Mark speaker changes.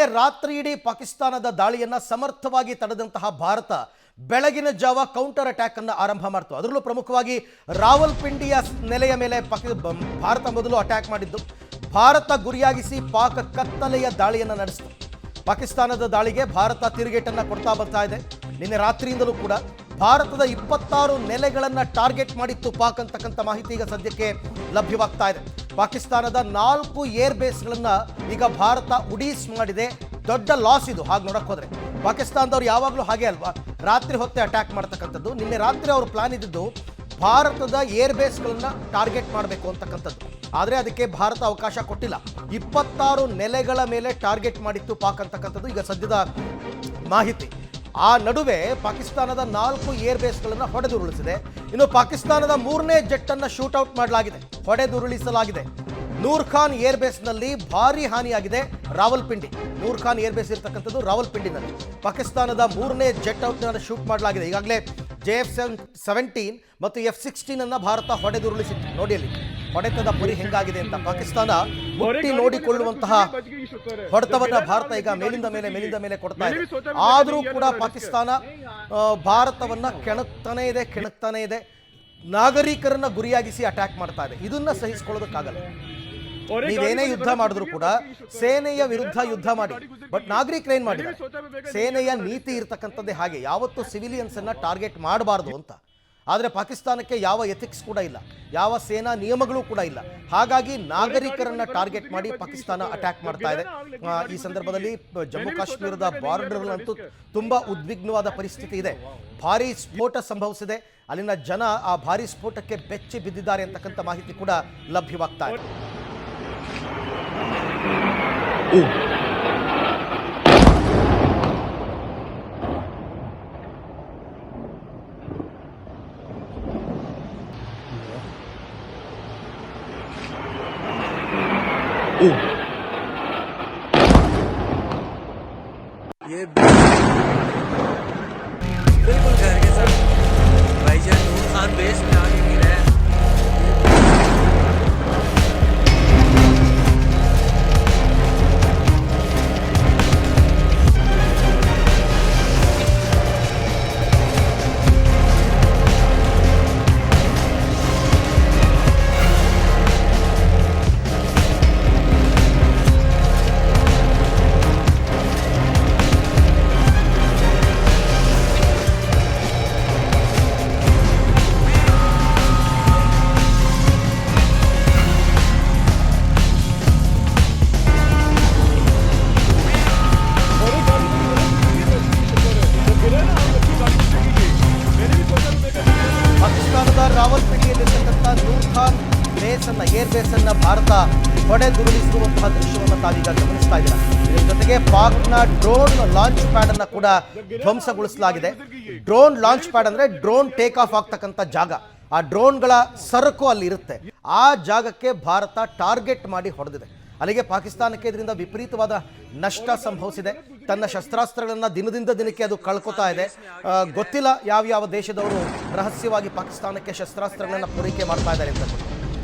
Speaker 1: ನಿನ್ನೆ ರಾತ್ರಿ ಇಡೀ ಪಾಕಿಸ್ತಾನದ ದಾಳಿಯನ್ನು ಸಮರ್ಥವಾಗಿ ತಡೆದಂತಹ ಭಾರತ ಬೆಳಗಿನ ಜಾವ ಕೌಂಟರ್ ಅಟ್ಯಾಕ್ ಅನ್ನು ಆರಂಭ ಮಾಡಿತು. ಅದರಲ್ಲೂ ಪ್ರಮುಖವಾಗಿ ರಾವಲ್ಪಿಂಡಿಯ ನೆಲೆಯ ಮೇಲೆ ಭಾರತ ಮೊದಲು ಅಟ್ಯಾಕ್ ಮಾಡಿದ್ದು. ಭಾರತ ಗುರಿಯಾಗಿಸಿ ಪಾಕ್ ಕತ್ತಲೆಯ ದಾಳಿಯನ್ನು ನಡೆಸಿತು. ಪಾಕಿಸ್ತಾನದ ದಾಳಿಗೆ ಭಾರತ ತಿರುಗೇಟನ್ನು ಕೊಡ್ತಾ ಬರ್ತಾ ಇದೆ. ನಿನ್ನೆ ರಾತ್ರಿಯಿಂದಲೂ ಕೂಡ ಭಾರತದ 26 ನೆಲೆಗಳನ್ನು ಟಾರ್ಗೆಟ್ ಮಾಡಿತ್ತು ಪಾಕ್ ಅಂತಕ್ಕಂಥ ಮಾಹಿತಿ ಈಗ ಸದ್ಯಕ್ಕೆ ಲಭ್ಯವಾಗ್ತಾ ಇದೆ. ಪಾಕಿಸ್ತಾನದ 4 ಏರ್ ಬೇಸ್ಗಳನ್ನು ಈಗ ಭಾರತ ಉಡೀಸ್ ಮಾಡಿದೆ. ದೊಡ್ಡ ಲಾಸ್ ಇದು. ಹಾಗೆ ನೋಡಕ್ಕೆ ಹೋದರೆ ಪಾಕಿಸ್ತಾನದವ್ರು ಯಾವಾಗಲೂ ಹಾಗೆ ಅಲ್ವಾ, ರಾತ್ರಿ ಹೊತ್ತೆ ಅಟ್ಯಾಕ್ ಮಾಡ್ತಕ್ಕಂಥದ್ದು. ನಿನ್ನೆ ರಾತ್ರಿ ಅವ್ರ ಪ್ಲಾನ್ ಇದ್ದಿದ್ದು ಭಾರತದ ಏರ್ ಬೇಸ್ಗಳನ್ನು ಟಾರ್ಗೆಟ್ ಮಾಡಬೇಕು ಅಂತಕ್ಕಂಥದ್ದು. ಆದರೆ ಅದಕ್ಕೆ ಭಾರತ ಅವಕಾಶ ಕೊಟ್ಟಿಲ್ಲ. 26 ನೆಲೆಗಳ ಮೇಲೆ ಟಾರ್ಗೆಟ್ ಮಾಡಿತ್ತು ಪಾಕ್ ಅಂತಕ್ಕಂಥದ್ದು ಈಗ ಸದ್ಯದ ಮಾಹಿತಿ. ಆ ನಡುವೆ ಪಾಕಿಸ್ತಾನದ 4 ಏರ್ ಬೇಸ್ಗಳನ್ನು ಹೊಡೆದುರುಳಿಸಿದೆ. ಇನ್ನು ಪಾಕಿಸ್ತಾನದ 3ನೇ ಜೆಟ್ಟನ್ನು ಶೂಟ್ಔಟ್ ಮಾಡಲಾಗಿದೆ, ಹೊಡೆದುರುಳಿಸಲಾಗಿದೆ. ನೂರ್ ಖಾನ್ ಏರ್ ಬೇಸ್ನಲ್ಲಿ ಭಾರಿ ಹಾನಿಯಾಗಿದೆ. ರಾವಲ್ಪಿಂಡಿ, ನೂರ್ ಖಾನ್ ಏರ್ ಬೇಸ್ ಇರತಕ್ಕಂಥದ್ದು ರಾವಲ್ಪಿಂಡಿನಲ್ಲಿ. ಪಾಕಿಸ್ತಾನದ 3ನೇ ಜೆಟ್ ಔಟ್ ಶೂಟ್ ಮಾಡಲಾಗಿದೆ. ಈಗಾಗಲೇ JF-17 ಮತ್ತು F-16 ಅನ್ನು ಭಾರತ ಹೊಡೆದುರುಳಿಸಿತ್ತು. ನೋಡಿ ಅಲ್ಲಿ ಹೊಡೆತದ ಪರಿ ಹೆಂಗಾಗಿದೆ ಅಂತ. ಪಾಕಿಸ್ತಾನ ಮುಟ್ಟಿ ನೋಡಿಕೊಳ್ಳುವಂತಹ ಹೊಡೆತವನ್ನ ಭಾರತ ಈಗ ಮೇಲಿಂದ ಮೇಲೆ ಕೊಡ್ತಾ ಇದೆ. ಆದರೂ ಕೂಡ ಪಾಕಿಸ್ತಾನ ಭಾರತವನ್ನ ಕೆಣಕ್ತಾನೆ ಇದೆ. ನಾಗರಿಕರನ್ನ ಗುರಿಯಾಗಿಸಿ ಅಟ್ಯಾಕ್ ಮಾಡ್ತಾ ಇದೆ. ಇದನ್ನ ಸಹಿಸಿಕೊಳ್ಳೋದಕ್ಕಾಗಲ್ಲ. ನೀವೇನೇ ಯುದ್ಧ ಮಾಡಿದ್ರು ಕೂಡ ಸೇನೆಯ ವಿರುದ್ಧ ಯುದ್ಧ ಮಾಡಿ, ಬಟ್ ನಾಗರಿಕರು ಏನ್ ಮಾಡಿದ್ದಾರೆ? ಸೇನೆಯ ನೀತಿ ಇರ್ತಕ್ಕಂಥದ್ದೇ ಹಾಗೆ, ಯಾವತ್ತೂ ಸಿವಿಲಿಯನ್ಸ್ ಅನ್ನ ಟಾರ್ಗೆಟ್ ಮಾಡಬಾರ್ದು ಅಂತ. ಆದರೆ ಪಾಕಿಸ್ತಾನಕ್ಕೆ ಯಾವ ಎಥಿಕ್ಸ್ ಕೂಡ ಇಲ್ಲ, ಯಾವ ಸೇನಾ ನಿಯಮಗಳು ಕೂಡ ಇಲ್ಲ. ಹಾಗಾಗಿ ನಾಗರಿಕರನ್ನ ಟಾರ್ಗೆಟ್ ಮಾಡಿ ಪಾಕಿಸ್ತಾನ ಅಟ್ಯಾಕ್ ಮಾಡ್ತಾ ಇದೆ. ಈ ಸಂದರ್ಭದಲ್ಲಿ ಜಮ್ಮು ಕಾಶ್ಮೀರದ ಬಾರ್ಡರ್ನಂತೂ ತುಂಬಾ ಉದ್ವಿಗ್ನವಾದ ಪರಿಸ್ಥಿತಿ ಇದೆ. ಭಾರೀ ಸ್ಫೋಟ ಸಂಭವಿಸಿದೆ. ಅಲ್ಲಿನ ಜನ ಆ ಭಾರೀ ಸ್ಫೋಟಕ್ಕೆ ಬೆಚ್ಚಿ ಬಿದ್ದಿದ್ದಾರೆ ಅಂತಕ್ಕಂಥ ಮಾಹಿತಿ ಕೂಡ ಲಭ್ಯವಾಗ್ತಾ ಇದೆ.
Speaker 2: ये बिल्कुल घर के साथ भाईजान नूर खान बेस में आगे गिरा है।
Speaker 1: ರಾವಲ್ಪಿಂಡಿಯಲ್ಲಿರ್ತಕ್ಕಂಥ ನೂರ್ ಖಾನ್ ಬೇಸನ್ನ ಏರ್ ಬೇಸನ್ನ ಭಾರತ ಹೊಡೆದುರುಳಿಸಿರುವಂತಹ ದೃಶ್ಯವನ್ನು ತಾವೀಗ ಗಮನಿಸ್ತಾ ಇದ್ದೀರಾ. ಇದರ ಜೊತೆಗೆ ಪಾಕ್ನ ಡ್ರೋನ್ ಲಾಂಚ್ ಪ್ಯಾಡ್ ಅನ್ನ ಕೂಡ ಧ್ವಂಸಗೊಳಿಸಲಾಗಿದೆ. ಡ್ರೋನ್ ಲಾಂಚ್ ಪ್ಯಾಡ್ ಅಂದ್ರೆ ಡ್ರೋನ್ ಟೇಕ್ ಆಫ್ ಆಗ್ತಕ್ಕಂಥ ಜಾಗ. ಆ ಡ್ರೋನ್ಗಳ ಸರಕು ಅಲ್ಲಿ ಇರುತ್ತೆ. ಆ ಜಾಗಕ್ಕೆ ಭಾರತ ಟಾರ್ಗೆಟ್ ಮಾಡಿ ಹೊಡೆದಿದೆ. ಅಲ್ಲಿಗೆ ಪಾಕಿಸ್ತಾನಕ್ಕೆ ಇದರಿಂದ ವಿಪರೀತವಾದ ನಷ್ಟ ಸಂಭವಿಸಿದೆ. ತನ್ನ ಶಸ್ತ್ರಾಸ್ತ್ರಗಳನ್ನು ದಿನದಿಂದ ದಿನಕ್ಕೆ ಅದು ಕಳ್ಕೊತಾ ಇದೆ. ಗೊತ್ತಿಲ್ಲ ಯಾವ ದೇಶದವರು ರಹಸ್ಯವಾಗಿ ಪಾಕಿಸ್ತಾನಕ್ಕೆ ಶಸ್ತ್ರಾಸ್ತ್ರಗಳನ್ನು ಪೂರೈಕೆ ಮಾಡ್ತಾ ಇದ್ದಾರೆ ಅಂತ.